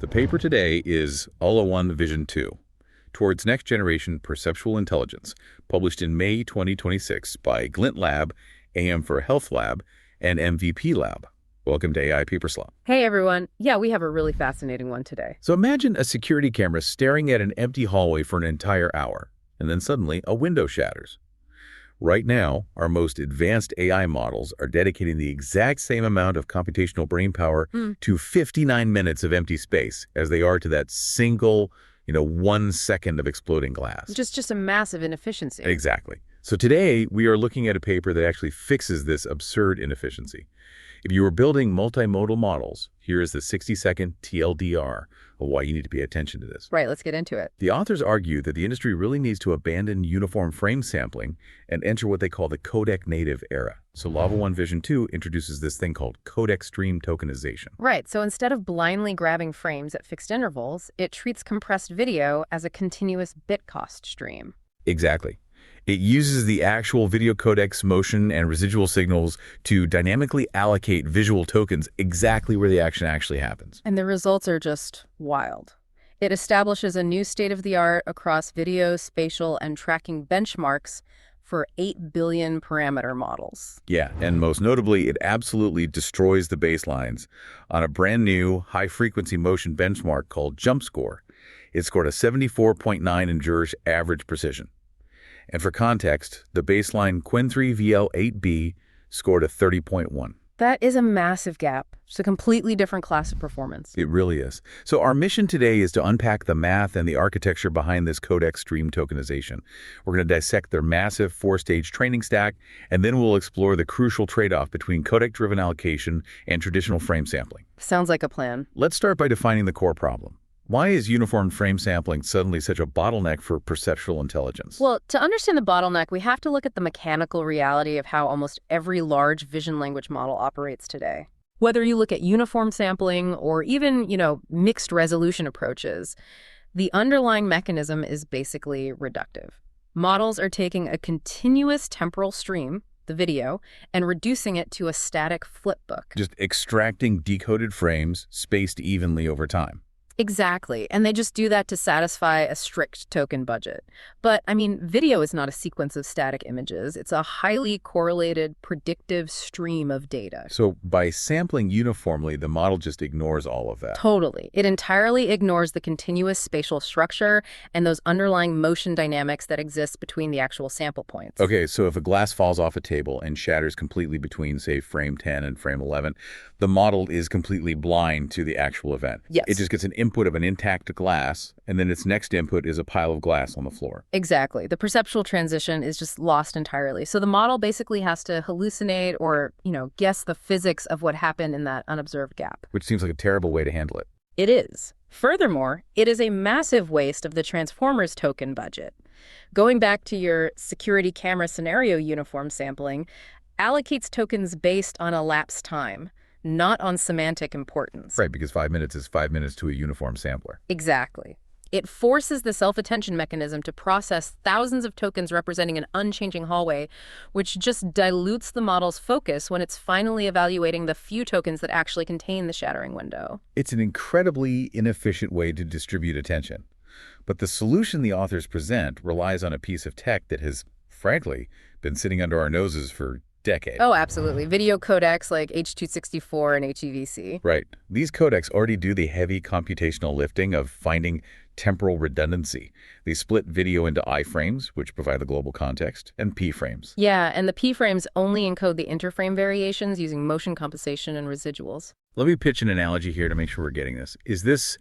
The paper today is LLaVA-OneVision-2, Towards Next-Generation Perceptual Intelligence, published in May 2026 by Glint Lab, AM for Health Lab, and MVP Lab. Welcome to AI Paper Slot. Hey everyone. Yeah, we have a really fascinating one today. So imagine a security camera staring at an empty hallway for an entire hour, and then suddenly a window shatters. Right now, our most advanced AI models are dedicating the exact same amount of computational brainpower to 59 minutes of empty space as they are to that single, 1 second of exploding glass. Just a massive inefficiency. Exactly. So today, we are looking at a paper that actually fixes this absurd inefficiency. If you were building multimodal models, here is the 60-second TLDR of why you need to pay attention to this. Right, let's get into it. The authors argue that the industry really needs to abandon uniform frame sampling and enter what they call the codec-native era. So LLaVA-OneVision-2 introduces this thing called Codec-stream Tokenization. Right, so instead of blindly grabbing frames at fixed intervals, it treats compressed video as a continuous bit cost stream. Exactly. It uses the actual video codec's motion and residual signals to dynamically allocate visual tokens exactly where the action actually happens. And the results are just wild. It establishes a new state-of-the-art across video, spatial, and tracking benchmarks for 8 billion parameter models. Yeah, and most notably, it absolutely destroys the baselines on a brand new high-frequency motion benchmark called JumpScore. It scored a 74.9 in Jur's average precision. And for context, the baseline Qwen3 VL8B scored a 30.1. That is a massive gap. It's a completely different class of performance. It really is. So our mission today is to unpack the math and the architecture behind this Codec-stream tokenization. We're going to dissect their massive 4-stage training stack, and then we'll explore the crucial trade-off between codec-driven allocation and traditional frame sampling. Sounds like a plan. Let's start by defining the core problem. Why is uniform frame sampling suddenly such a bottleneck for perceptual intelligence? Well, to understand the bottleneck, we have to look at the mechanical reality of how almost every large vision language model operates today. Whether you look at uniform sampling or even, mixed resolution approaches, the underlying mechanism is basically reductive. Models are taking a continuous temporal stream, the video, and reducing it to a static flipbook. Just extracting decoded frames spaced evenly over time. Exactly, and they just do that to satisfy a strict token budget. But, video is not a sequence of static images. It's a highly correlated, predictive stream of data. So by sampling uniformly, the model just ignores all of that. Totally. It entirely ignores the continuous spatial structure and those underlying motion dynamics that exist between the actual sample points. Okay, so if a glass falls off a table and shatters completely between, say, frame 10 and frame 11, the model is completely blind to the actual event. Yes. It just gets an input of an intact glass, and then its next input is a pile of glass on the floor. Exactly. The perceptual transition is just lost entirely. So the model basically has to hallucinate or, guess the physics of what happened in that unobserved gap. Which seems like a terrible way to handle it. It is. Furthermore, it is a massive waste of the transformer's token budget. Going back to your security camera scenario uniform sampling, allocates tokens based on elapsed time, not on semantic importance. Right, because 5 minutes is 5 minutes to a uniform sampler. Exactly. It forces the self-attention mechanism to process thousands of tokens representing an unchanging hallway, which just dilutes the model's focus when it's finally evaluating the few tokens that actually contain the shattering window. It's an incredibly inefficient way to distribute attention. But the solution the authors present relies on a piece of tech that has, frankly, been sitting under our noses for decade. Oh, absolutely. Video codecs like H.264 and HEVC. Right. These codecs already do the heavy computational lifting of finding temporal redundancy. They split video into I-frames, which provide the global context, and P-frames. Yeah, and the P-frames only encode the interframe variations using motion compensation and residuals. Let me pitch an analogy here to make sure we're getting this. Is this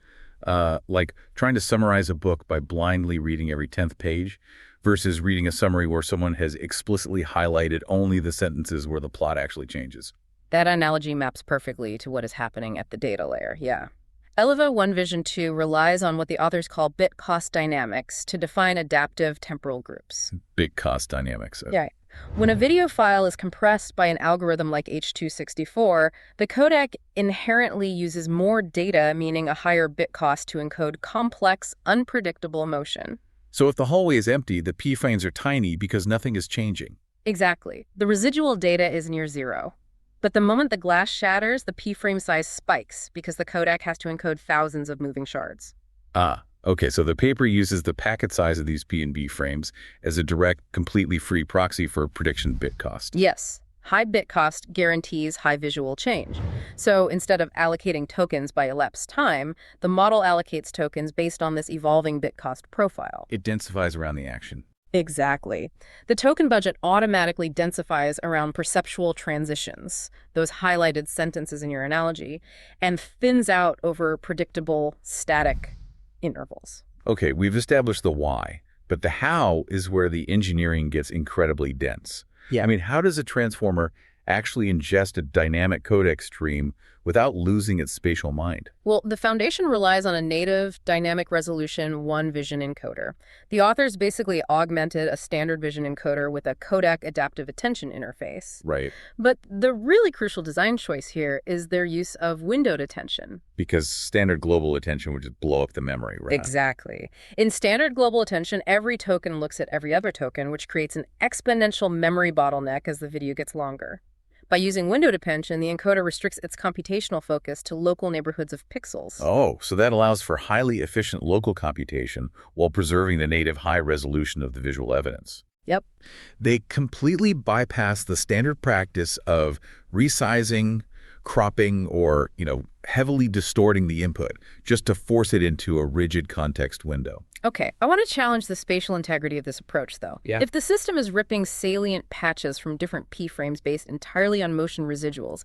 like trying to summarize a book by blindly reading every 10th page versus reading a summary where someone has explicitly highlighted only the sentences where the plot actually changes? That analogy maps perfectly to what is happening at the data layer, yeah. LLaVA-OneVision-2 relies on what the authors call bit cost dynamics to define adaptive temporal groups. Bit cost dynamics. Yeah. When a video file is compressed by an algorithm like H.264, the codec inherently uses more data, meaning a higher bit cost to encode complex, unpredictable motion. So if the hallway is empty, the P-frames are tiny because nothing is changing. Exactly. The residual data is near zero. But the moment the glass shatters, the p-frame size spikes because the codec has to encode thousands of moving shards. Ah, okay, so the paper uses the packet size of these P and B frames as a direct, completely free proxy for prediction bit cost. Yes, high bit cost guarantees high visual change. So instead of allocating tokens by elapsed time, the model allocates tokens based on this evolving bit cost profile. It densifies around the action. Exactly. The token budget automatically densifies around perceptual transitions, those highlighted sentences in your analogy, and thins out over predictable, static intervals. Okay, we've established the why, but the how is where the engineering gets incredibly dense. Yeah. I mean, how does a transformer actually ingest a dynamic codec stream without losing its spatial mind? Well, the foundation relies on a native dynamic resolution OneVision encoder. The authors basically augmented a standard vision encoder with a codec adaptive attention interface. Right. But the really crucial design choice here is their use of windowed attention. Because standard global attention would just blow up the memory, right? Exactly. In standard global attention, every token looks at every other token, which creates an exponential memory bottleneck as the video gets longer. By using windowed attention, the encoder restricts its computational focus to local neighborhoods of pixels. Oh, so that allows for highly efficient local computation while preserving the native high resolution of the visual evidence. Yep. They completely bypass the standard practice of resizing, cropping, or, heavily distorting the input just to force it into a rigid context window. Okay, I want to challenge the spatial integrity of this approach, though. Yeah. If the system is ripping salient patches from different p-frames based entirely on motion residuals,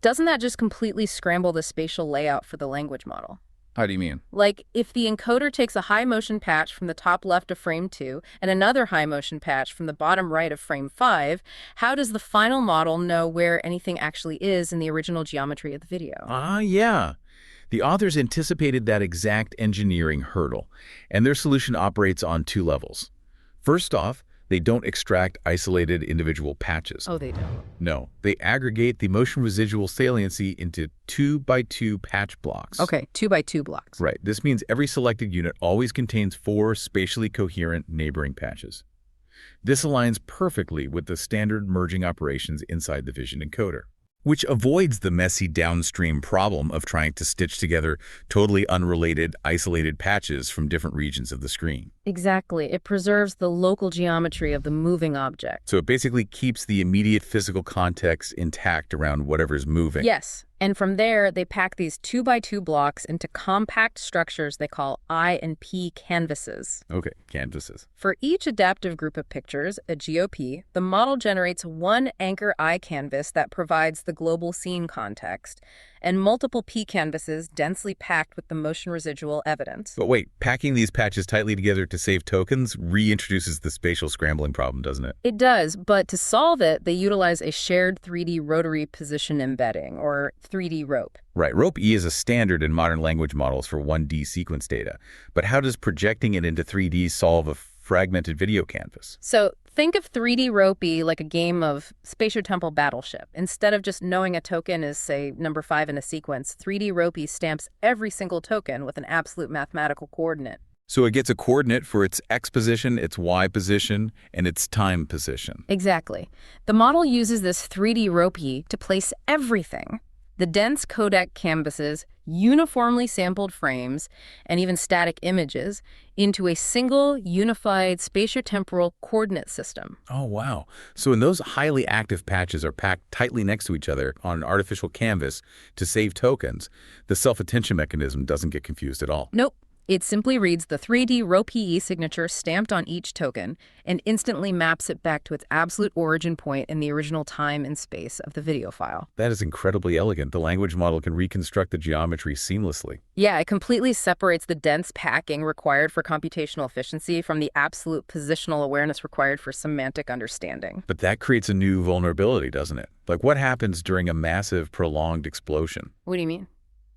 doesn't that just completely scramble the spatial layout for the language model? How do you mean? Like, if the encoder takes a high motion patch from the top left of frame 2 and another high motion patch from the bottom right of frame 5, how does the final model know where anything actually is in the original geometry of the video? Yeah. The authors anticipated that exact engineering hurdle, and their solution operates on two levels. First off, they don't extract isolated individual patches. Oh, they don't. No, they aggregate the motion residual saliency into 2x2 patch blocks. Okay, 2x2 blocks. Right. This means every selected unit always contains 4 spatially coherent neighboring patches. This aligns perfectly with the standard merging operations inside the vision encoder, which avoids the messy downstream problem of trying to stitch together totally unrelated, isolated patches from different regions of the screen. Exactly. It preserves the local geometry of the moving object. So it basically keeps the immediate physical context intact around whatever's moving. Yes. And from there, they pack these 2x2 blocks into compact structures they call I and P canvases. Okay, canvases. For each adaptive group of pictures, a GOP, the model generates one anchor I canvas that provides the global scene context, and multiple P canvases densely packed with the motion residual evidence. But wait, packing these patches tightly together to save tokens reintroduces the spatial scrambling problem, doesn't it? It does, but to solve it, they utilize a shared 3D rotary position embedding, or 3D rope. Right, rope-E is a standard in modern language models for 1D sequence data. But how does projecting it into 3D solve a fragmented video canvas? So think of 3D rope-E like a game of spatio-temporal battleship. Instead of just knowing a token is, say, number 5 in a sequence, 3D rope-E stamps every single token with an absolute mathematical coordinate. So it gets a coordinate for its X position, its Y position, and its time position. Exactly. The model uses this 3D rope-E to place everything. The dense codec canvases, uniformly sampled frames, and even static images into a single, unified spatiotemporal coordinate system. Oh, wow. So when those highly active patches are packed tightly next to each other on an artificial canvas to save tokens, the self-attention mechanism doesn't get confused at all. Nope. It simply reads the 3D rope-E signature stamped on each token and instantly maps it back to its absolute origin point in the original time and space of the video file. That is incredibly elegant. The language model can reconstruct the geometry seamlessly. Yeah, it completely separates the dense packing required for computational efficiency from the absolute positional awareness required for semantic understanding. But that creates a new vulnerability, doesn't it? Like what happens during a massive, prolonged explosion? What do you mean?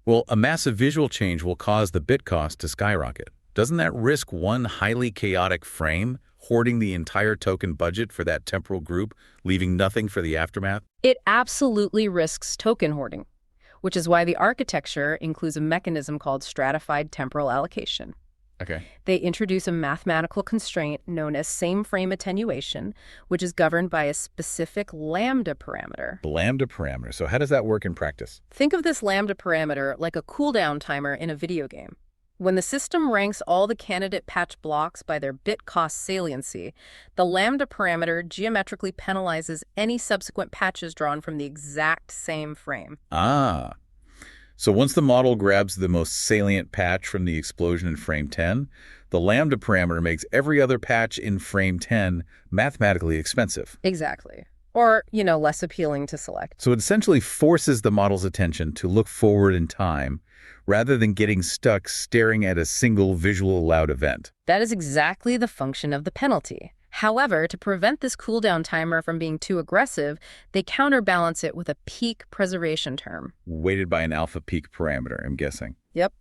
Well, a massive visual change will cause the bit cost to skyrocket. Doesn't that risk one highly chaotic frame hoarding the entire token budget for that temporal group, leaving nothing for the aftermath? It absolutely risks token hoarding, which is why the architecture includes a mechanism called stratified temporal allocation. Okay. They introduce a mathematical constraint known as same-frame attenuation, which is governed by a specific lambda parameter. The lambda parameter. So how does that work in practice? Think of this lambda parameter like a cooldown timer in a video game. When the system ranks all the candidate patch blocks by their bit cost saliency, the lambda parameter geometrically penalizes any subsequent patches drawn from the exact same frame. Ah. So once the model grabs the most salient patch from the explosion in frame 10, the lambda parameter makes every other patch in frame 10 mathematically expensive. Exactly. Or, less appealing to select. So it essentially forces the model's attention to look forward in time rather than getting stuck staring at a single visual allowed event. That is exactly the function of the penalty. However, to prevent this cooldown timer from being too aggressive, they counterbalance it with a peak preservation term. Weighted by an alpha peak parameter, I'm guessing. Yep.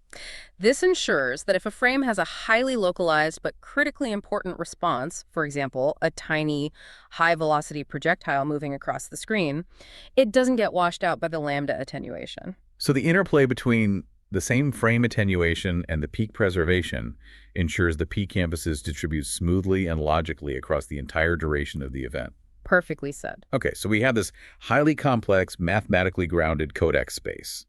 This ensures that if a frame has a highly localized but critically important response, for example, a tiny, high-velocity projectile moving across the screen, it doesn't get washed out by the lambda attenuation. So the interplay between the same frame attenuation and the peak preservation ensures the peak campuses distribute smoothly and logically across the entire duration of the event. Perfectly said. Okay, so we have this highly complex, mathematically grounded codec space.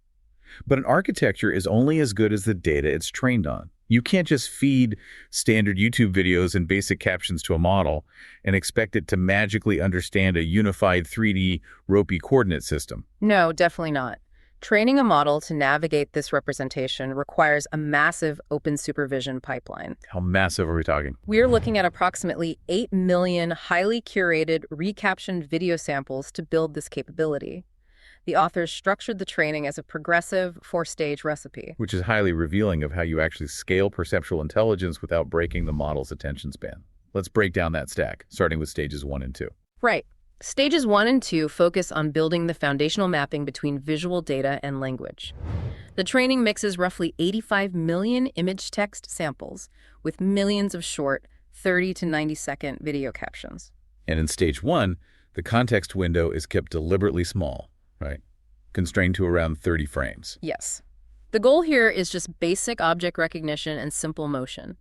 But an architecture is only as good as the data it's trained on. You can't just feed standard YouTube videos and basic captions to a model and expect it to magically understand a unified 3D ropey coordinate system. No, definitely not. Training a model to navigate this representation requires a massive open supervision pipeline. How massive are we talking? We're looking at approximately 8 million highly curated, recaptioned video samples to build this capability. The authors structured the training as a progressive, four-stage recipe. Which is highly revealing of how you actually scale perceptual intelligence without breaking the model's attention span. Let's break down that stack, starting with stages 1 and 2. Right. Stages 1 and 2 focus on building the foundational mapping between visual data and language. The training mixes roughly 85 million image-text samples with millions of short, 30 to 90-second video captions. And in stage 1, the context window is kept deliberately small, right? Constrained to around 30 frames. Yes. The goal here is just basic object recognition and simple motion.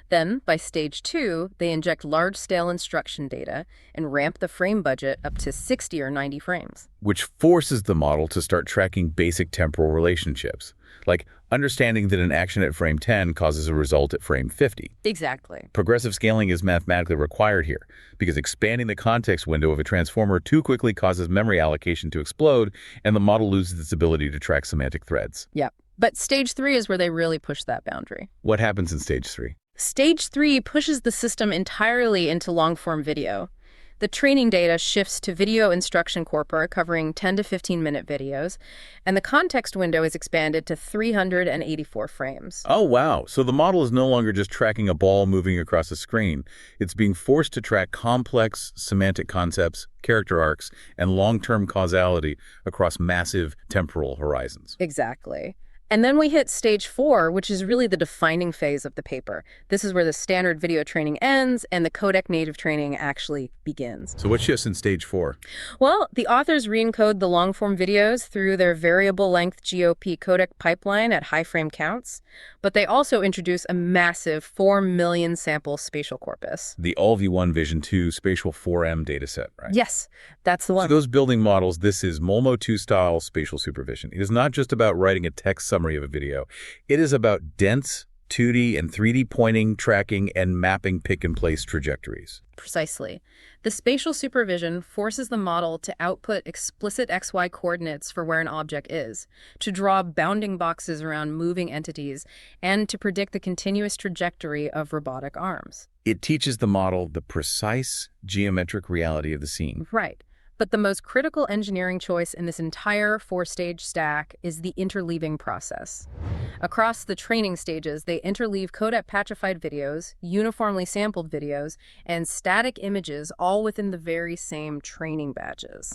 Then, by stage 2, they inject large-scale instruction data and ramp the frame budget up to 60 or 90 frames. Which forces the model to start tracking basic temporal relationships, like understanding that an action at frame 10 causes a result at frame 50. Exactly. Progressive scaling is mathematically required here, because expanding the context window of a transformer too quickly causes memory allocation to explode, and the model loses its ability to track semantic threads. Yep. But stage 3 is where they really push that boundary. What happens in stage 3? Stage 3 pushes the system entirely into long-form video. The training data shifts to video instruction corpora covering 10 to 15-minute videos, and the context window is expanded to 384 frames. Oh, wow. So the model is no longer just tracking a ball moving across a screen. It's being forced to track complex semantic concepts, character arcs, and long-term causality across massive temporal horizons. Exactly. And then we hit stage 4, which is really the defining phase of the paper. This is where the standard video training ends and the codec native training actually begins. So what shifts in stage 4? Well, the authors re-encode the long-form videos through their variable length GOP codec pipeline at high frame counts, but they also introduce a massive 4 million sample spatial corpus. The LLaVA-OneVision-2 Spatial 4M dataset, right? Yes, that's the one. So those building models, this is MOLMO2 style spatial supervision. It is not just about writing a text summary of a video. It is about dense 2D and 3D pointing, tracking, and mapping pick-and-place trajectories. Precisely. The spatial supervision forces the model to output explicit XY coordinates for where an object is, to draw bounding boxes around moving entities, and to predict the continuous trajectory of robotic arms. It teaches the model the precise geometric reality of the scene. Right. But the most critical engineering choice in this entire 4-stage stack is the interleaving process. Across the training stages, they interleave codec-patchified videos, uniformly sampled videos, and static images all within the very same training batches.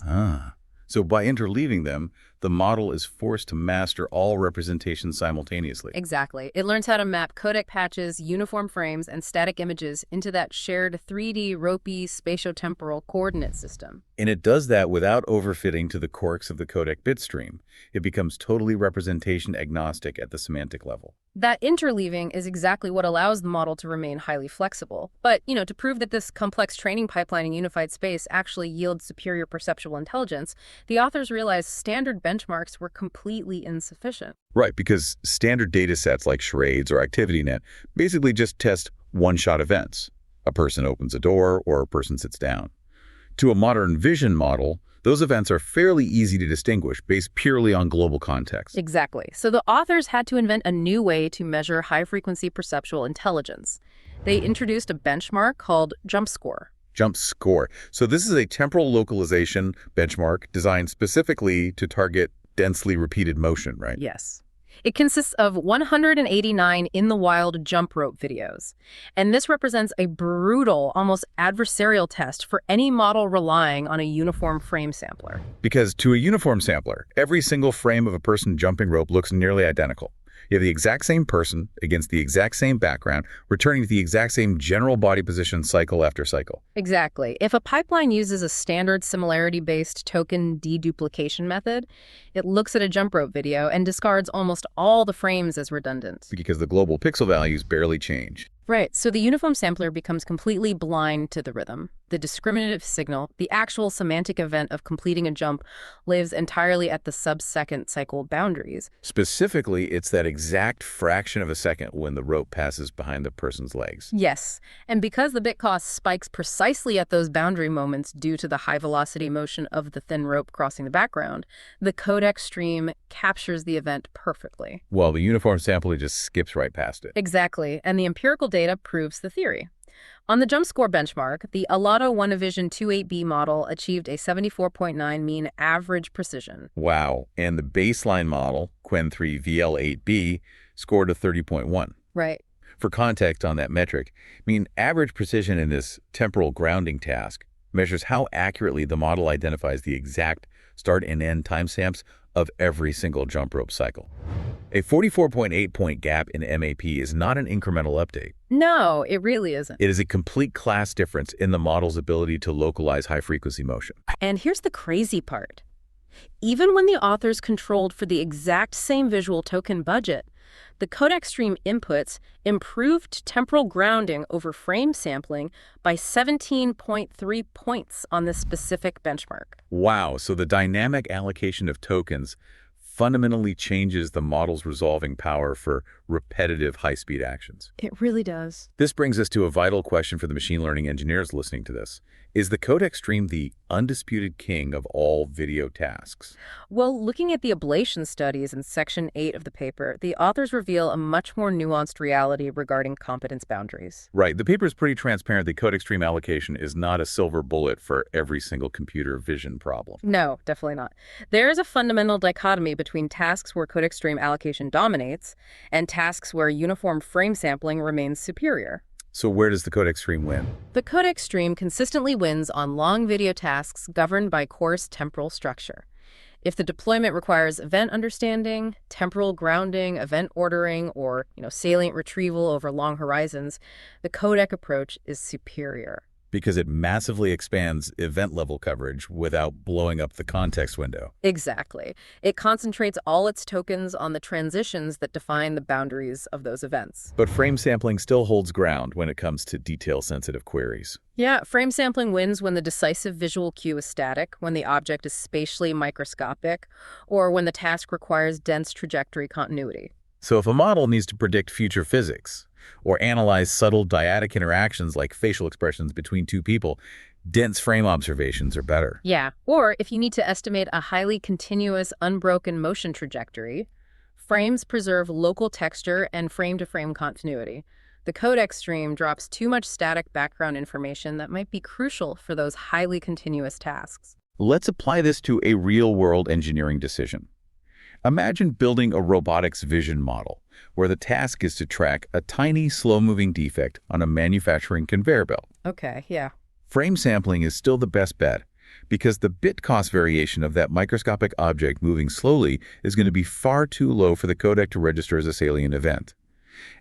So by interleaving them, the model is forced to master all representations simultaneously. Exactly. It learns how to map codec patches, uniform frames, and static images into that shared 3D ropey spatiotemporal coordinate system. And it does that without overfitting to the quirks of the codec bit stream. It becomes totally representation agnostic at the semantic level. That interleaving is exactly what allows the model to remain highly flexible. But, to prove that this complex training pipeline in unified space actually yields superior perceptual intelligence, the authors realized standard benchmarks were completely insufficient. Right, because standard data sets like charades or ActivityNet basically just test one-shot events. A person opens a door or a person sits down. To a modern vision model, those events are fairly easy to distinguish based purely on global context. Exactly. So the authors had to invent a new way to measure high-frequency perceptual intelligence. They introduced a benchmark called JumpScore. JumpScore. So this is a temporal localization benchmark designed specifically to target densely repeated motion, right? Yes. It consists of 189 in-the-wild jump rope videos. And this represents a brutal, almost adversarial test for any model relying on a uniform frame sampler. Because to a uniform sampler, every single frame of a person jumping rope looks nearly identical. You have the exact same person against the exact same background, returning to the exact same general body position cycle after cycle. Exactly. If a pipeline uses a standard similarity-based token deduplication method, it looks at a jump rope video and discards almost all the frames as redundant. Because the global pixel values barely change. Right, so the uniform sampler becomes completely blind to the rhythm. The discriminative signal, the actual semantic event of completing a jump, lives entirely at the sub-second cycle boundaries. Specifically, it's that exact fraction of a second when the rope passes behind the person's legs. Yes, and because the bit cost spikes precisely at those boundary moments due to the high-velocity motion of the thin rope crossing the background, the Codec-stream captures the event perfectly. While the uniform sampler just skips right past it. Exactly, and the empirical data proves the theory. On the JumpScore benchmark, the LLaVA-OneVision-2 8B model achieved a 74.9 mean average precision. Wow, and the baseline model, Qwen3 VL8B, scored a 30.1. Right. For context on that metric, mean average precision in this temporal grounding task measures how accurately the model identifies the exact start and end timestamps of every single jump rope cycle. A 44.8-point gap in MAP is not an incremental update. No, it really isn't. It is a complete class difference in the model's ability to localize high-frequency motion. And here's the crazy part. Even when the authors controlled for the exact same visual token budget, the Codec-stream inputs improved temporal grounding over frame sampling by 17.3 points on this specific benchmark. Wow, so the dynamic allocation of tokens fundamentally changes the model's resolving power for repetitive high-speed actions. It really does. This brings us to a vital question for the machine learning engineers listening to this. Is the Codec-stream the undisputed king of all video tasks? Well, looking at the ablation studies in Section 8 of the paper, the authors reveal a much more nuanced reality regarding competence boundaries. Right. The paper is pretty transparent that Codec-stream allocation is not a silver bullet for every single computer vision problem. No, definitely not. There is a fundamental dichotomy between tasks where Codec-stream allocation dominates and tasks where uniform frame sampling remains superior. So where does the Codec-stream win? The Codec-stream consistently wins on long video tasks governed by coarse temporal structure. If the deployment requires event understanding, temporal grounding, event ordering, or salient retrieval over long horizons, the codec approach is superior. Because it massively expands event-level coverage without blowing up the context window. Exactly. It concentrates all its tokens on the transitions that define the boundaries of those events. But frame sampling still holds ground when it comes to detail-sensitive queries. Yeah, frame sampling wins when the decisive visual cue is static, when the object is spatially microscopic, or when the task requires dense trajectory continuity. So if a model needs to predict future physics, or analyze subtle dyadic interactions like facial expressions between two people, dense frame observations are better. Yeah, or if you need to estimate a highly continuous, unbroken motion trajectory, frames preserve local texture and frame-to-frame continuity. The Codec-stream drops too much static background information that might be crucial for those highly continuous tasks. Let's apply this to a real-world engineering decision. Imagine building a robotics vision model where the task is to track a tiny, slow-moving defect on a manufacturing conveyor belt. Okay, yeah. Frame sampling is still the best bet because the bit cost variation of that microscopic object moving slowly is going to be far too low for the codec to register as a salient event.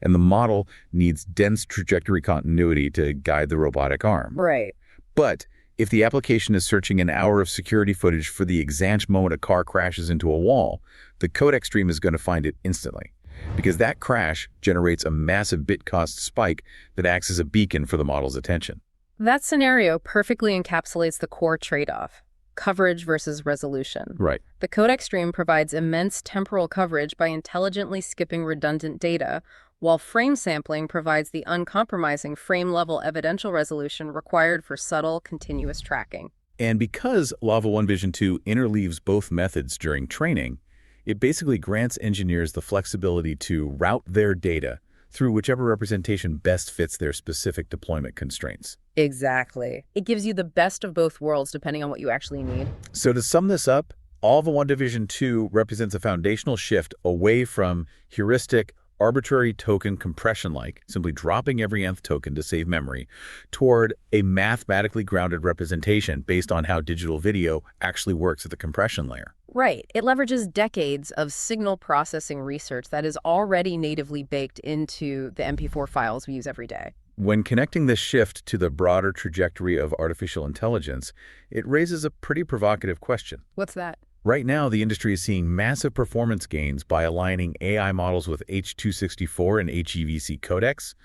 And the model needs dense trajectory continuity to guide the robotic arm. Right. But if the application is searching an hour of security footage for the exact moment a car crashes into a wall, the Codec-stream is going to find it instantly. because that crash generates a massive bit cost spike that acts as a beacon for the model's attention. That scenario perfectly encapsulates the core trade-off: coverage versus resolution. Right. The Codec-stream provides immense temporal coverage by intelligently skipping redundant data, while frame sampling provides the uncompromising frame-level evidential resolution required for subtle, continuous tracking. And because LLaVA-OneVision-2 interleaves both methods during training, it basically grants engineers the flexibility to route their data through whichever representation best fits their specific deployment constraints. Exactly. It gives you the best of both worlds depending on what you actually need. So to sum this up, LLaVA-OneVision-2 represents a foundational shift away from heuristic, arbitrary token compression, like simply dropping every nth token to save memory, toward a mathematically grounded representation based on how digital video actually works at the compression layer. Right. It leverages decades of signal processing research that is already natively baked into the MP4 files we use every day. When connecting this shift to the broader trajectory of artificial intelligence, it raises a pretty provocative question. What's that? Right now, the industry is seeing massive performance gains by aligning AI models with H.264 and HEVC codecs,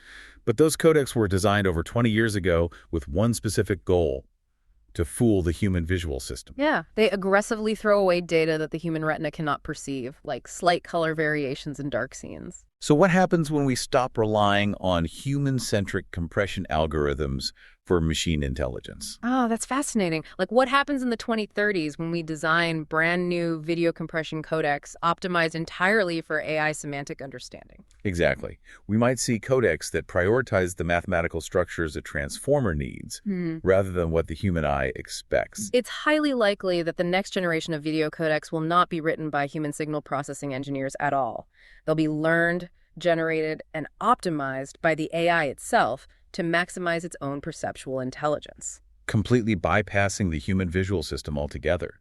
but those codecs were designed over 20 years ago with one specific goal: to fool the human visual system. Yeah, they aggressively throw away data that the human retina cannot perceive, like slight color variations in dark scenes. So what happens when we stop relying on human-centric compression algorithms for machine intelligence? Oh, that's fascinating. Like, what happens in the 2030s when we design brand new video compression codecs optimized entirely for AI semantic understanding? Exactly. We might see codecs that prioritize the mathematical structures a transformer needs rather than what the human eye expects. It's highly likely that the next generation of video codecs will not be written by human signal processing engineers at all. They'll be learned, generated, and optimized by the AI itself to maximize its own perceptual intelligence. Completely bypassing the human visual system altogether.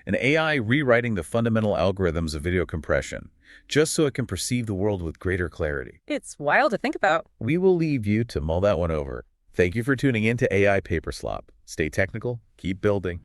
An AI rewriting the fundamental algorithms of video compression, just so it can perceive the world with greater clarity. It's wild to think about. We will leave you to mull that one over. Thank you for tuning in to AI Paper Slop. Stay technical, keep building.